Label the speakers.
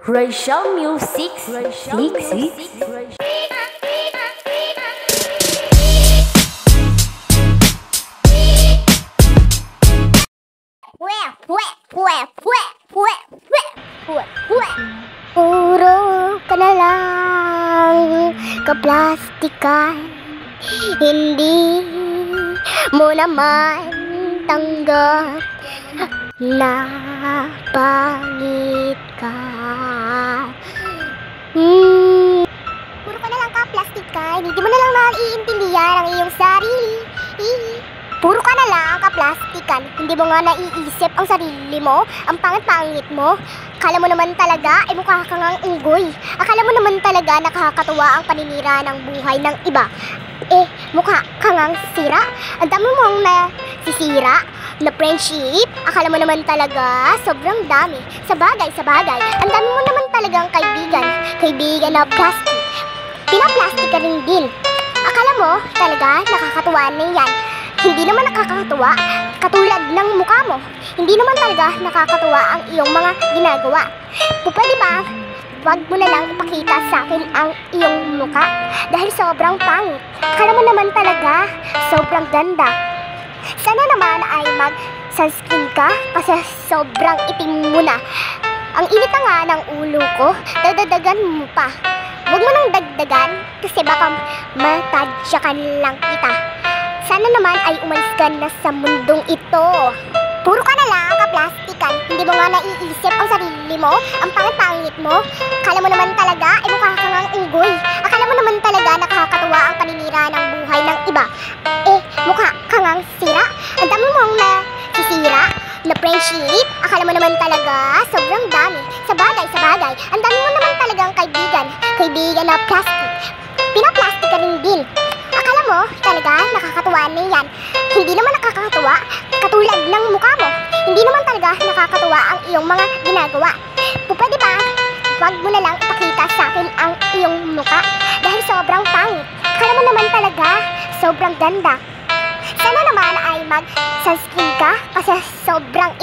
Speaker 1: Rachel Music.
Speaker 2: Puro ka na lang kaplastikan, hindi mo naman tanggap na pangit ka. Puro ka na lang kaplastikan, hindi mo na lang naiintindihan ang iyong sarili. Puro ka na lang kaplastikan, hindi mo nga naiisip ang sarili mo, ang pangit-pangit mo. Akala mo naman talaga ay mukha kang ang unggoy. Akala mo naman talaga nakakatuwa ang paninira ng buhay ng iba. Mukha kang ang sira. Ang dami mong nasisira na friendship. Akala mo naman talaga sobrang dami. Sa bagay, ang dami mo naman talagang kaibigan na plastic. Pinaplastic ka rin din. Akala mo talaga nakakatuwa na yan. Hindi naman nakakatuwa katulad ng mukha mo. Hindi naman talaga nakakatuwa ang iyong mga ginagawa. Pwede ba wag mo na lang ipakita sa akin ang iyong mukha dahil sobrang pangit. Akala mo naman talaga sobrang ganda. Sana naman ay mag-sunscreen ka kasi sobrang itim mo na. Ang init na nga ng ulo ko, dagdagan mo pa. Huwag mo nang dagdagan kasi baka matadyakan lang kita. Sana naman ay umalis ka na sa mundong ito. Puro ka na lang kaplastikan, hindi mo nga naiisip ang sarili mo, ang pangit-pangit mo. Akala mo naman talaga ay mukha kang ang unggoy. Akala mo naman talaga nakakatuwa ang paninira ng buhay ng iba. Mukha kang ang sira. Ang dami mong nasisira na friendship. Akala mo naman talaga sobrang dami. Sa bagay, ang dami mo naman talagang kaibigan na plastic. Pinaplastic ka rin din. Akala mo talaga nakakatuwa na yan. Hindi naman nakakatuwa katulad ng mukha mo. Hindi naman talaga nakakatuwa ang iyong mga ginagawa. Pwede ba wag mo na lang ipakita sa akin ang iyong mukha dahil sobrang pangit. Akala mo naman talaga sobrang ganda. Sana naman ay mag-sunscreen ka kasi sobrang